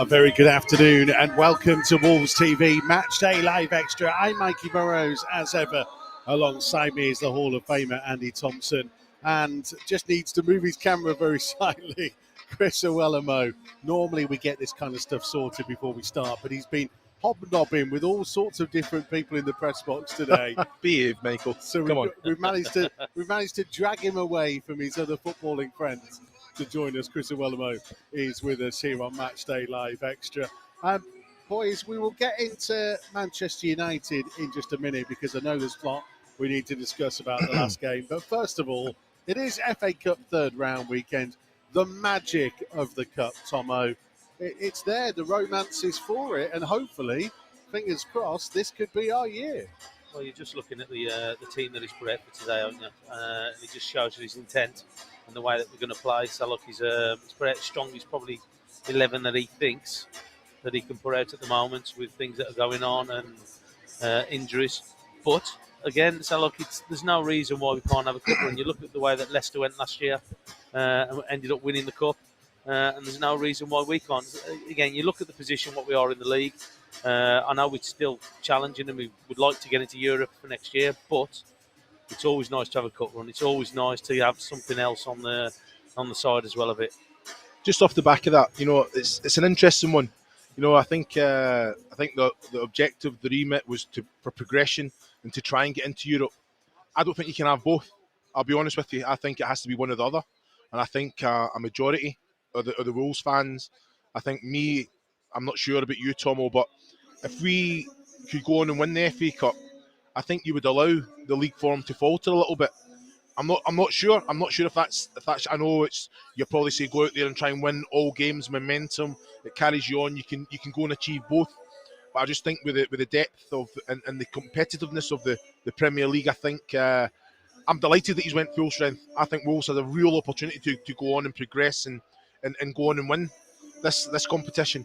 A very good afternoon and welcome to Wolves TV Matchday Live Extra. I'm Mikey Burrows, as ever. Alongside me is the Hall of Famer Andy Thompson, and just needs to move his camera very slightly, Chris Owellamo. Normally we get this kind of stuff sorted before we start, but he's been hobnobbing with all sorts of different people in the press box today. Behave, Michael. So Come on. we've managed to drag him away from his other footballing friends to join us. Chris Owellamo is with us here on Matchday Live Extra. Boys, we will get into Manchester United in just a minute because I know there's a lot we need to discuss about the last game. But first of all, it is FA Cup third round weekend. The magic of the Cup, Tomo. It's there. The romance is for it. And hopefully, fingers crossed, this could be our year. Well, you're just looking at the team that he's put out for today, aren't you? And it just shows you his intent and the way that we're going to play. So, look, he's put out strong. He's probably 11 that he thinks that he can put out at the moment with things that are going on and injuries. But, again, so, look, there's no reason why we can't have a cup run. You look at the way that Leicester went last year and ended up winning the cup. And there's no reason why we can't. Again, you look at the position, what we are in the league. I know we're still challenging and we would like to get into Europe for next year, but it's always nice to have a cup run. It's always nice to have something else on the side as well of it. Just off the back of that, it's an interesting one. I think the objective, the remit was for progression and to try and get into Europe. I don't think you can have both. I'll be honest with you. I think it has to be one or the other. And I think a majority of the Wolves fans, I'm not sure about you, Tomo, but if we could go on and win the FA Cup, I think you would allow the league form to falter a little bit. I'm not sure. I'm not sure if that's. I know you probably say go out there and try and win all games, momentum. It carries you on. You can go and achieve both. But I just think with the depth of and the competitiveness of the Premier League, I think I'm delighted that he's went full strength. I think Wolves has a real opportunity to go on and progress and go on and win this competition.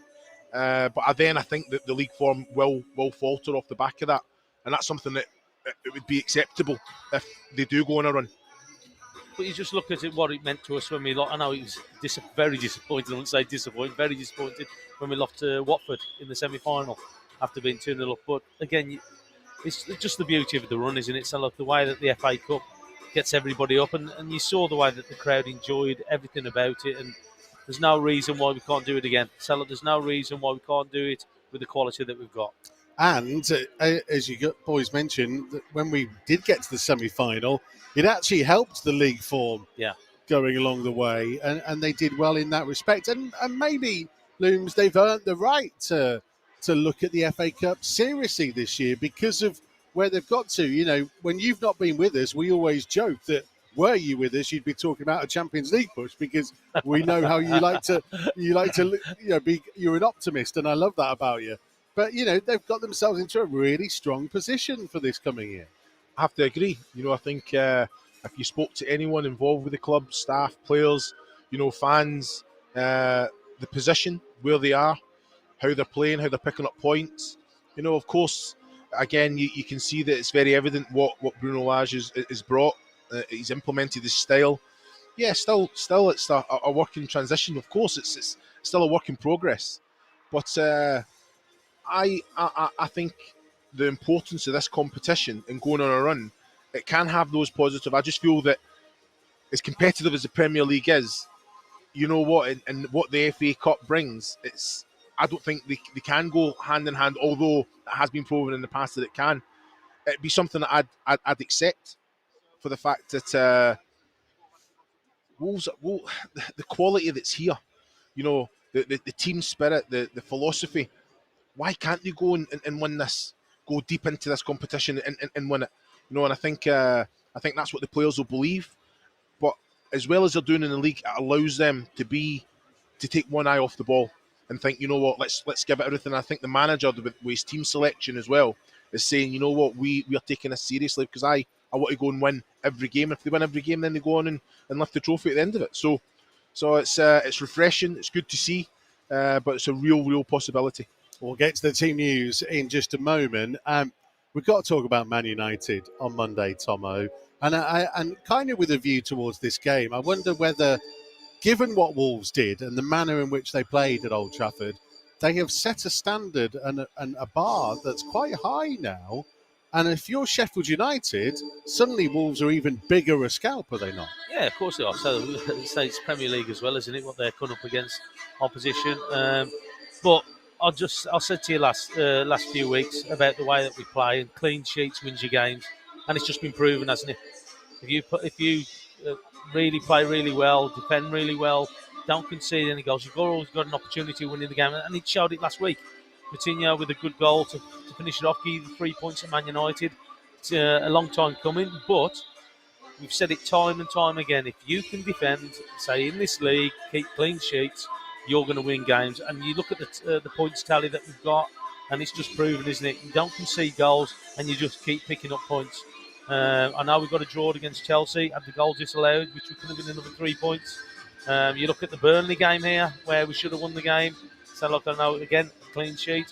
But I think that the league form will falter off the back of that, and that's something that it would be acceptable if they do go on a run. But you just look at what it meant to us when we lost. I know it was very disappointed. I wouldn't say disappointed, very disappointed when we lost to Watford in the semi-final after being 2-0 up. But again, it's just the beauty of the run, isn't it? So look, the way that the FA Cup gets everybody up, and you saw the way that the crowd enjoyed everything about it, and there's no reason why we can't do it again. So look, there's no reason why we can't do it with the quality that we've got. And as you boys mentioned, that when we did get to the semi-final, it actually helped the league form going along the way, and they did well in that respect. And maybe, Looms, they've earned the right to look at the FA Cup seriously this year because of where they've got to. When you've not been with us, we always joke that were you with us, you'd be talking about a Champions League push because we know how you like to be. You're an optimist, and I love that about you. But, they've got themselves into a really strong position for this coming year. I have to agree. I think if you spoke to anyone involved with the club, staff, players, fans, the position, where they are, how they're playing, how they're picking up points. Of course, again, you can see that it's very evident what Bruno Lage has brought. He's implemented his style. Yeah, still it's a work in transition. Of course, it's still a work in progress. But I think the importance of this competition and going on a run, it can have those positive. I just feel that as competitive as the Premier League is, and what the FA Cup brings, I don't think they can go hand in hand, although it has been proven in the past that it can. It'd be something that I'd accept for the fact that Wolves, the quality that's here, the team spirit, the philosophy. Why can't they go and win this? Go deep into this competition and win it, And I think that's what the players will believe. But as well as they're doing in the league, it allows them to take one eye off the ball and think, let's give it everything. I think the manager with his team selection as well is saying, we are taking this seriously because I want to go and win every game. If they win every game, then they go on and lift the trophy at the end of it. So it's refreshing. It's good to see, but it's a real possibility. We'll get to the team news in just a moment. We've got to talk about Man United on Monday, Tomo. And kind of with a view towards this game, I wonder whether, given what Wolves did and the manner in which they played at Old Trafford, they have set a standard and a bar that's quite high now. And if you're Sheffield United, suddenly Wolves are even bigger a scalp, are they not? Yeah, of course they are. So it's Premier League as well, isn't it? What they're coming up against opposition. But I said to you last few weeks about the way that we play, and clean sheets wins your games, and it's just been proven, hasn't it? If you really play really well, defend really well, don't concede any goals, you've always got an opportunity of winning the game, and he showed it last week. Moutinho with a good goal to finish it off, give the 3 points at Man United. It's a long time coming, but we've said it time and time again. If you can defend, say in this league, keep clean sheets, you're going to win games. And you look at the points tally that we've got, and it's just proven, isn't it? You don't concede goals, and you just keep picking up points. I know we've got a draw against Chelsea, had the goal disallowed, which could have been another 3 points. You look at the Burnley game here, where we should have won the game. So look, I know again, clean sheet,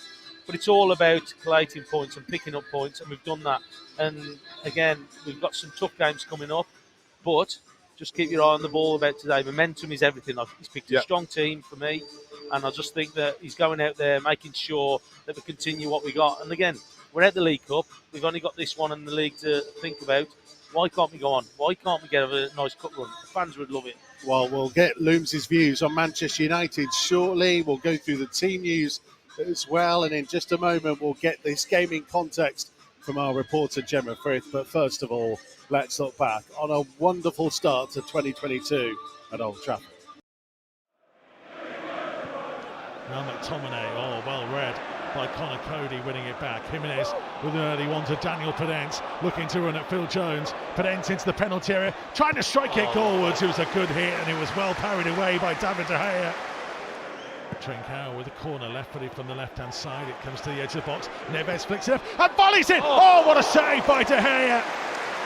but it's all about collating points and picking up points, and we've done that. And again, we've got some tough games coming up, but just keep your eye on the ball about today. Momentum is everything. He's picked a strong team for me, and I just think that he's going out there making sure that we continue what we got. And again, we're at the League Cup. We've only got this one in the league to think about. Why can't we go on? Why can't we get a nice cup run? The fans would love it. Well, we'll get Looms' views on Manchester United shortly. We'll go through the team news as well, and in just a moment we'll get this gaming context from our reporter Gemma Frith. But first of all, let's look back on a wonderful start to 2022 at Old Trafford. Now McTominay, well read by Connor Cody, winning it back. Jimenez with an early one to Daniel Podence, looking to run at Phil Jones. Podence into the penalty area, trying to strike it goalwards. It was a good hit, and it was well parried away by David De Gea. Trincao with a corner left-footed from the left-hand side. It comes to the edge of the box. Neves flicks it up and volleys it. Oh, what a save by De Gea.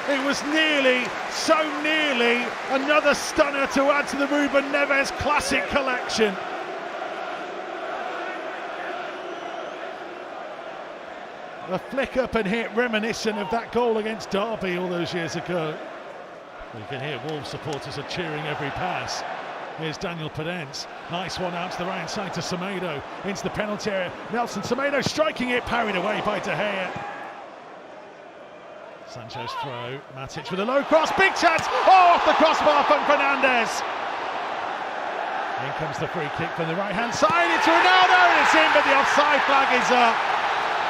It was nearly, so nearly, another stunner to add to the Ruben Neves classic collection. A flick up and hit reminiscent of that goal against Derby all those years ago. You can hear Wolves supporters are cheering every pass. Here's Daniel Podence. Nice one out to the right side to Semedo. Into the penalty area. Nelson Semedo striking it, parried away by De Gea. Sancho's throw. Matic with a low cross. Big chance. Oh, off the crossbar from Fernandes. In comes the free kick from the right-hand side. It's Ronaldo and it's in, but the offside flag is up.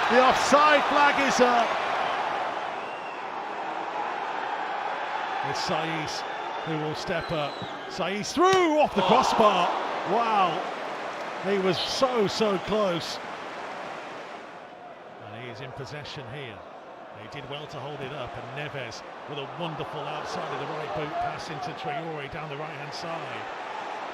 The offside flag is up. It's Saiss who will step up. Saiss through off the crossbar. Wow. He was so close. And he is in possession here. He did well to hold it up, and Neves with a wonderful outside of the right boot pass into Traore down the right-hand side.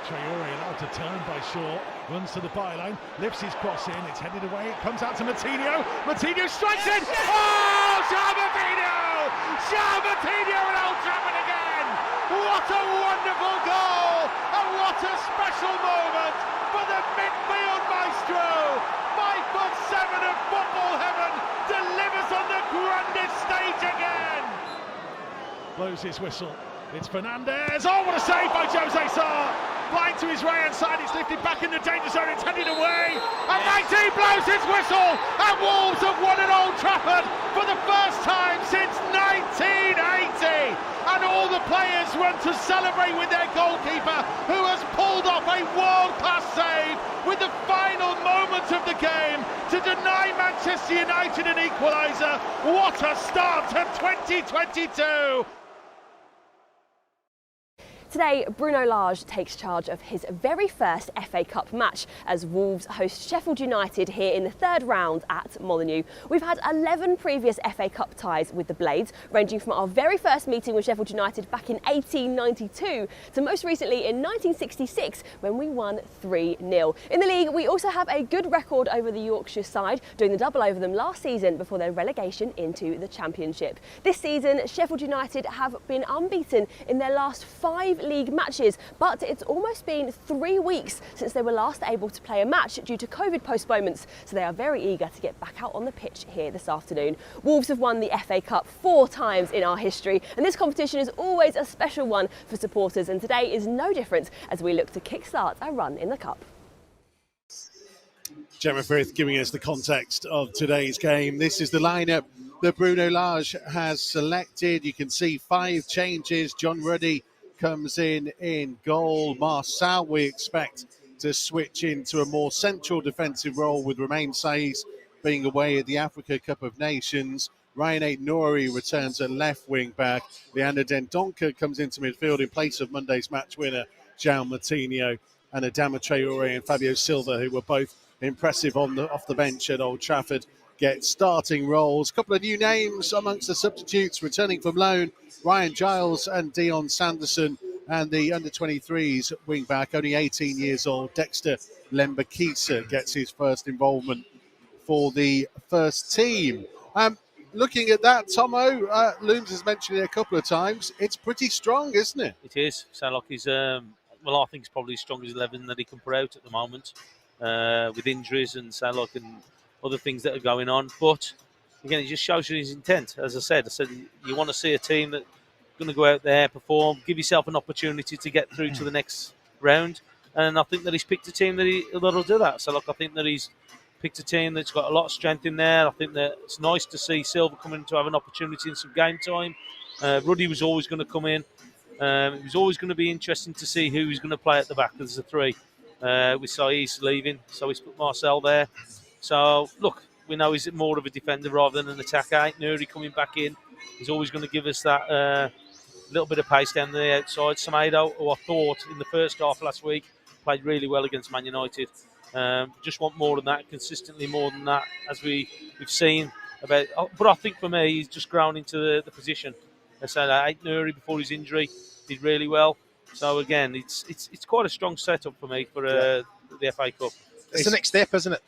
Traore allowed to turn by Shaw, runs to the byline, lifts his cross in, it's headed away, it comes out to Moutinho. Moutinho strikes it! Oh, João Moutinho! João Moutinho at Old Trafford again! What a wonderful goal! And what a special moment for the midfield maestro! 5'7" of football heaven delivers on the grandest stage again! Blows his whistle. It's Fernandes. Oh, what a save by Jose Sarr! Flying to his right-hand side, it's lifted back in the danger zone, it's headed away, and 19 blows his whistle, and Wolves have won at Old Trafford for the first time since 1980, and all the players run to celebrate with their goalkeeper, who has pulled off a world-class save with the final moments of the game to deny Manchester United an equaliser. What a start to 2022! Today, Bruno Lage takes charge of his very first FA Cup match as Wolves host Sheffield United here in the third round at Moutinho. We've had 11 previous FA Cup ties with the Blades, ranging from our very first meeting with Sheffield United back in 1892 to most recently in 1966 when we won 3-0. In the league, we also have a good record over the Yorkshire side, doing the double over them last season before their relegation into the Championship. This season, Sheffield United have been unbeaten in their last 5 league matches, but it's almost been 3 weeks since they were last able to play a match due to COVID postponements, so they are very eager to get back out on the pitch here this afternoon. Wolves have won the FA Cup 4 times in our history, and this competition is always a special one for supporters, and today is no different as we look to kickstart our run in the Cup. Gemma Frith giving us the context of today's game. This is the lineup that Bruno Lage has selected. You can see 5 changes. John Ruddy comes in goal. Marçal, we expect to switch into a more central defensive role with Romain Saiz being away at the Africa Cup of Nations. Ryan Aït-Nouri returns at left wing back. Leander Dendoncker comes into midfield in place of Monday's match winner, João Moutinho, and Adama Traoré and Fabio Silva, who were both impressive off the bench at Old Trafford, get starting roles. A couple of new names amongst the substitutes returning from loan, Ryan Giles and Dion Sanderson, and the under-23s wing back, only 18 years old, Dexter Lembakisa gets his first involvement for the first team. Looking at that, Tomo, Looms has mentioned it a couple of times, it's pretty strong, isn't it? It is. So like he's, I think it's probably as strong as 11 that he can put out at the moment. With injuries and and other things that are going on. But again, it just shows you his intent. As I said, you want to see a team that's going to go out there, perform, give yourself an opportunity to get through to the next round. And I think that he's picked a team that'll do that. So I think that he's picked a team that's got a lot of strength in there. I think that it's nice to see Silva coming to have an opportunity in some game time. Ruddy was always going to come in. It was always going to be interesting to see who was going to play at the back as the 3. With Saiz leaving, so he's put Marçal there. So, look, we know he's more of a defender rather than an attacker. Nuri coming back in, he's always going to give us that little bit of pace down the outside. Semedo, who I thought in the first half last week played really well against Man United. Just want more than that, consistently more than that, as we've seen. But I think for me, he's just grown into the position. I said Aït-Nouri before his injury did really well. So again, it's quite a strong setup for me for the FA Cup. It's the next step, isn't it?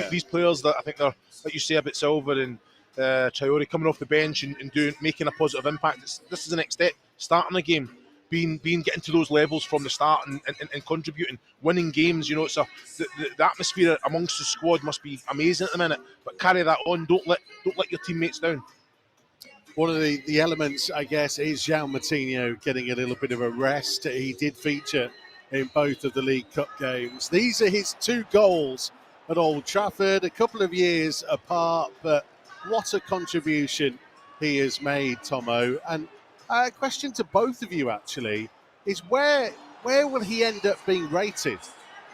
These players that I think they're, like you say, a bit Silva and Traoré coming off the bench and making a positive impact. This is the next step. Starting a game, getting to those levels from the start and contributing, winning games. It's the atmosphere amongst the squad must be amazing at the minute. But carry that on. Don't let your teammates down. One of the elements, I guess, is João Moutinho getting a little bit of a rest. He did feature in both of the League Cup games. These are his 2 goals at Old Trafford, a couple of years apart, but what a contribution he has made, Tomo. And a question to both of you, actually, is where will he end up being rated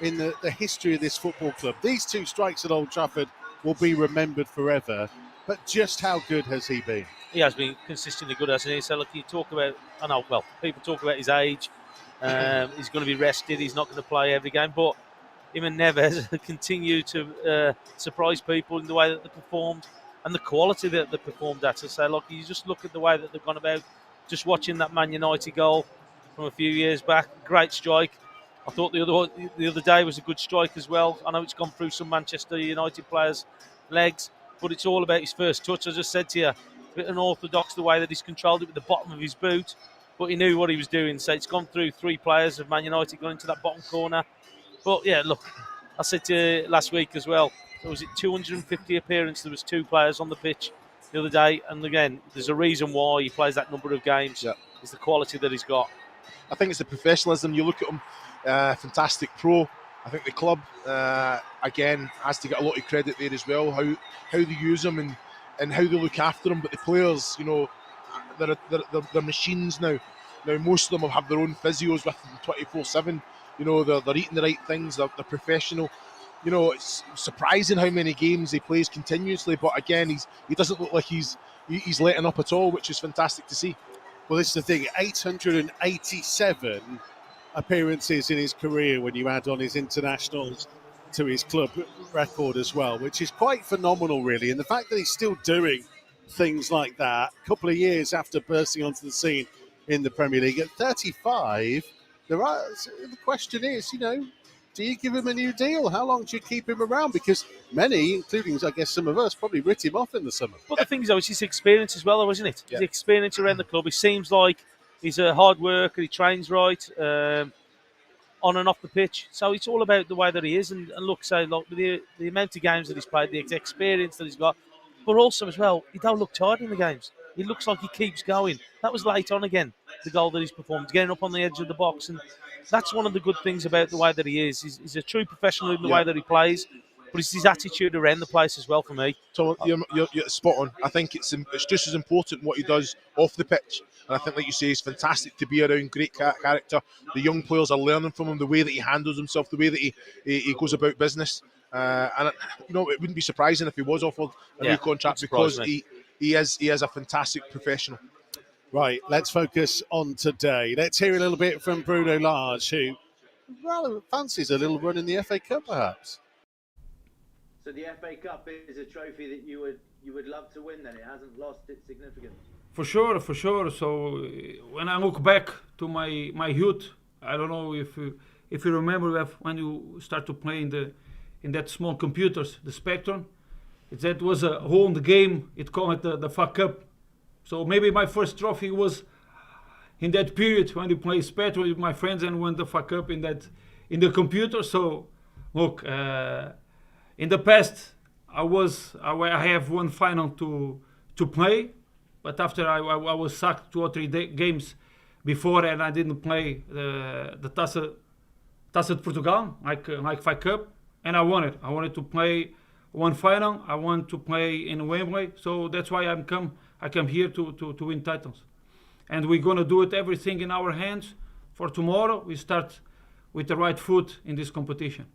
in the history of this football club? These 2 strikes at Old Trafford will be remembered forever, but just how good has he been? He has been consistently good, hasn't he? So look, people talk about his age. He's going to be rested. He's not going to play every game. But him and Neves continue to surprise people in the way that they performed and the quality that they performed at. So look, you just look at the way that they've gone about. Just watching that Man United goal from a few years back, great strike. I thought the other day was a good strike as well. I know it's gone through some Manchester United players' legs, but it's all about his first touch. I just said to you, a bit unorthodox the way that he's controlled it with the bottom of his boot, but he knew what he was doing. So it's gone through 3 players of Man United, gone into that bottom corner. But yeah, look, I said to you last week as well, was it 250 appearances? There was 2 players on the pitch the other day, and again, there's a reason why he plays that number of games. Yeah. It's the quality that he's got. I think it's the professionalism. You look at him, fantastic pro. I think the club, again, has to get a lot of credit there as well, how they use him and how they look after him. But the players, they're machines now. Now, most of them have their own physios with them 24/7. They're eating the right things. They're professional. It's surprising how many games he plays continuously. But again, he doesn't look like he's letting up at all, which is fantastic to see. Well, this is the thing, 887 appearances in his career when you add on his internationals to his club record as well, which is quite phenomenal, really. And the fact that he's still doing things like that a couple of years after bursting onto the scene in the Premier League at 35, the question is, do you give him a new deal? How long do you keep him around? Because many, including, I guess, some of us, probably writ him off in the summer. But the thing is, though, it's his experience as well, though, isn't it? Yeah. His experience around the club. He seems like he's a hard worker. He trains right, on and off the pitch. So it's all about the way that he is. And look, the amount of games that he's played, the experience that he's got, but also as well, he don't look tired in the games. He looks like he keeps going. That was late on again, the goal that he's performed, getting up on the edge of the box. And that's one of the good things about the way that he is. He's a true professional in the way that he plays. but it's his attitude around the place as well for me. So you're spot on. I think it's just as important what he does off the pitch. And I think, like you say, it's fantastic to be around. Great character. The young players are learning from him, the way that he handles himself, the way that he goes about business. And it wouldn't be surprising if he was offered a new contract, because he is a fantastic professional. Right, let's focus on today. Let's hear a little bit from Bruno Lage, who fancies a little run in the FA Cup, perhaps. So the FA Cup is a trophy that you would love to win. Then it hasn't lost its significance. For sure. So when I look back to my youth, I don't know if you remember when you start to play in that small computers, the Spectrum. That was a home game. It called it the FA Cup. So maybe my first trophy was in that period when you play Spectrum with my friends and won the FA Cup in the computer. So look. In the past, I have one final to play, but after I was sacked 2 or 3 games before, and I didn't play the Taça de Portugal like FA Cup, and I won it. I wanted to play one final. I want to play in Wembley, so that's why I come here to win titles, and we're gonna do it everything in our hands for tomorrow. We start with the right foot in this competition.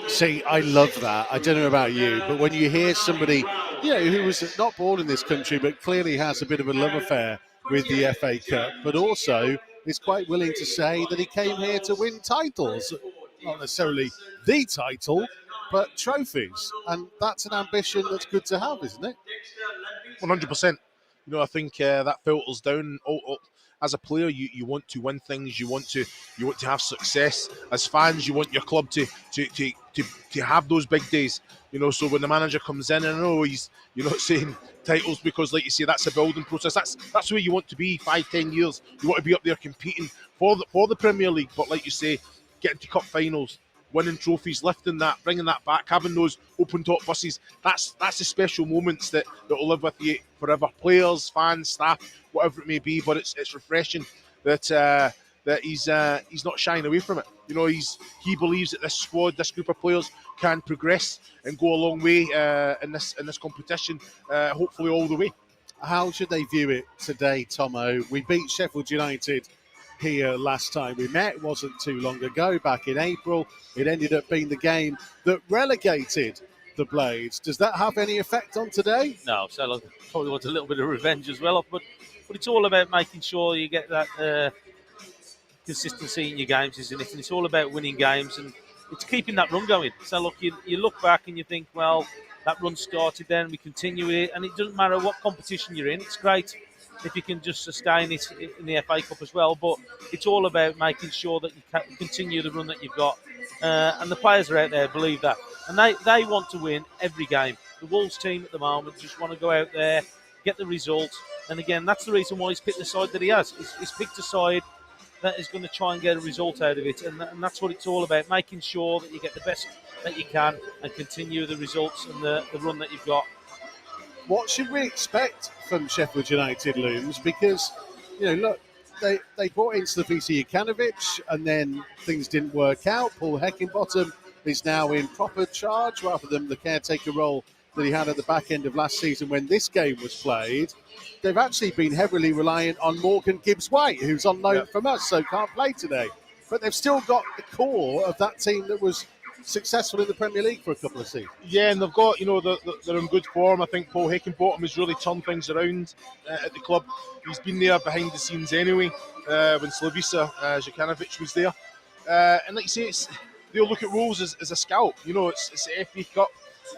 See, I love that. I don't know about you, but when you hear somebody, who was not born in this country, but clearly has a bit of a love affair with the FA Cup, but also is quite willing to say that he came here to win titles, not necessarily the title, but trophies. And that's an ambition that's good to have, isn't it? 100%. I think that filters down. As a player, you want to win things. You want to have success. As fans, you want your club to have those big days. So when the manager comes in, and I know he's not saying titles, because, like you say, that's a building process. That's where you want to be 5-10 years. You want to be up there competing for the Premier League. But like you say, getting to cup finals, winning trophies, lifting that, bringing that back, having those open top buses. That's the special moments that will live with you forever. Players, fans, staff, whatever it may be. But it's refreshing that he's not shying away from it. He believes that this squad, this group of players, can progress and go a long way in this competition. Hopefully, all the way. How should they view it today, Tomo? We beat Sheffield United here last time we met. It wasn't too long ago, back in April. It ended up being the game that relegated the Blades. Does that have any effect on today? No, so probably want a little bit of revenge as well, but it's all about making sure you get that consistency in your games, isn't it? And it's all about winning games, and it's keeping that run going. So look, you look back and you think, well, that run started then, we continue it, and it doesn't matter what competition you're in. It's great if you can just sustain it in the FA Cup as well, but it's all about making sure that you can continue the run that you've got, and the players are out there believe that, and they want to win every game. The Wolves team at the moment just want to go out there, get the result, and again, that's the reason why he's picked the side that he has. He's picked a side that is going to try and get a result out of it, and that's what it's all about, making sure that you get the best that you can and continue the results and the run that you've got. What should we expect from Sheffield United, Looms? Because, look, they brought in Slavica Jokanovic and then things didn't work out. Paul Heckingbottom is now in proper charge rather than the caretaker role that he had at the back end of last season when this game was played. They've actually been heavily reliant on Morgan Gibbs-White, who's on loan from us, so can't play today. But they've still got the core of that team that was successful in the Premier League for a couple of seasons. Yeah, and they've got, they're in good form. I think Paul Heckingbottom has really turned things around at the club. He's been there behind the scenes anyway, when Slavica Jokanovic was there. And like you say, they'll look at Wolves as a scalp. It's the FA Cup.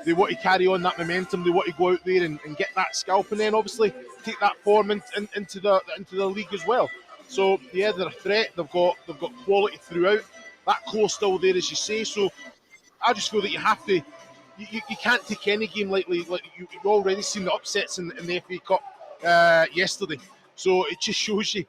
They want to carry on that momentum. They want to go out there and get that scalp, and then obviously take that form into the league as well. So yeah, they're a threat. They've got quality throughout. That core's still there, as you say. So I just feel that you have to. You can't take any game lightly. Like you've already seen the upsets in the FA Cup yesterday. So it just shows you,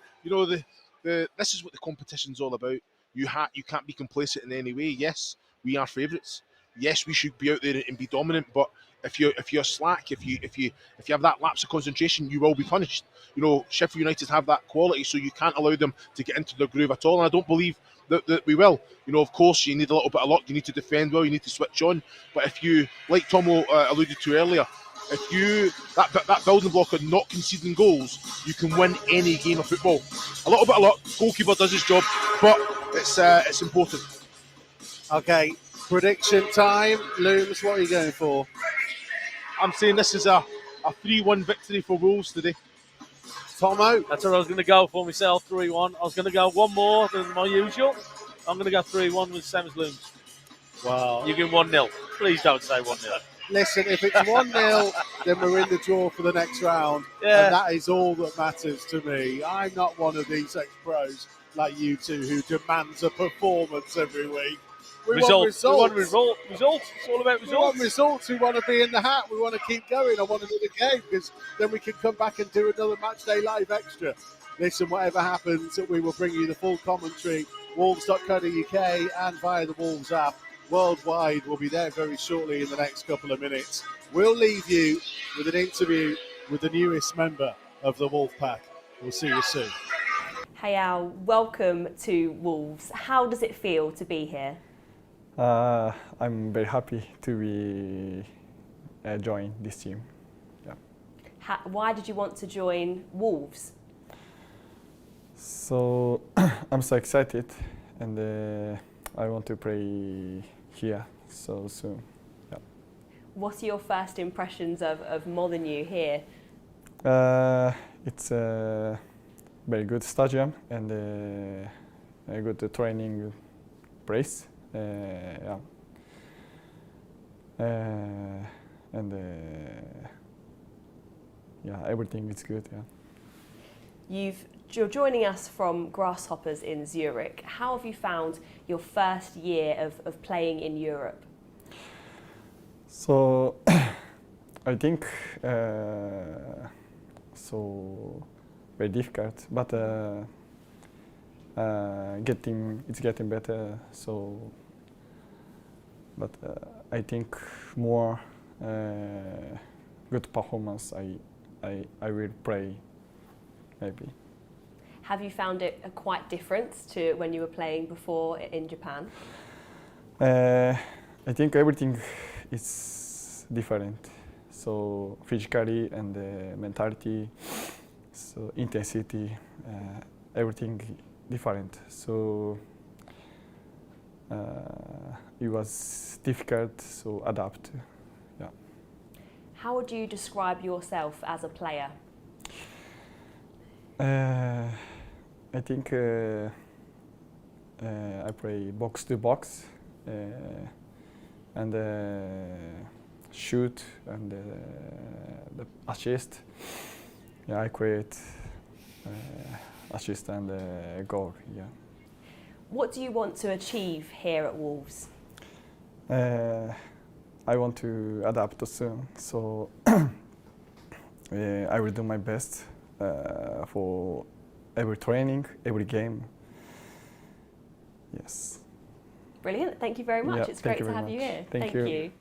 this is what the competition's all about. You can't be complacent in any way. Yes, we are favourites. Yes, we should be out there and be dominant, but if you're slack, if you have that lapse of concentration, you will be punished. You know, Sheffield United have that quality, so you can't allow them to get into their groove at all. And I don't believe that we will. You know, of course, you need a little bit of luck. You need to defend well. You need to switch on. But if you, like Tom alluded to earlier, if you that building block of not conceding goals, you can win any game of football. A little bit of luck. Goalkeeper does his job, but it's important. Okay, prediction time. Looms, what are you going for? I'm saying this is a 3-1 victory for Wolves today. Tomo? That's what I was going to go for myself, 3-1. I was going to go one more than my usual. I'm going to go 3-1 with Sam's Looms. Wow. You give 1-0. Please don't say 1-0. Listen, if it's 1-0, then we're in the draw for the next round. Yeah. And that is all that matters to me. I'm not one of these ex-pros like you two who demands a performance every week. We want results. We want results. It's all about results. We want results. We want to be in the hat. We want to keep going. I want another game because then we can come back and do another Matchday Live extra. Listen, whatever happens, we will bring you the full commentary, wolves.co.uk and via the Wolves app. Worldwide, we'll be there very shortly in the next couple of minutes. We'll leave you with an interview with the newest member of the Wolf Pack. We'll see you soon. Hey Al, welcome to Wolves. How does it feel to be here? I'm very happy to be join this team. Yeah. Why did you want to join Wolves? So I'm so excited, and I want to play here so soon. Yeah. What are your first impressions of Moutinho here? It's a very good stadium and a good training place. Yeah. And yeah, everything is good. Yeah. You're joining us from Grasshoppers in Zurich. How have you found your first year of playing in Europe? So I think so very difficult, but it's getting better. So, but I think more good performance. I will play maybe. Have you found it quite different to when you were playing before in Japan? I think everything is different. So physically and mentality, so intensity, everything different. So it was difficult to adapt. Yeah. How would you describe yourself as a player? I think I play box to box and shoot and the assist. Yeah, I create assist and goal. Yeah. What do you want to achieve here at Wolves? I want to adapt soon, so I will do my best for every training, every game. Yes. Brilliant. Thank you very much. Yeah, it's great to have much. you here. Thank you.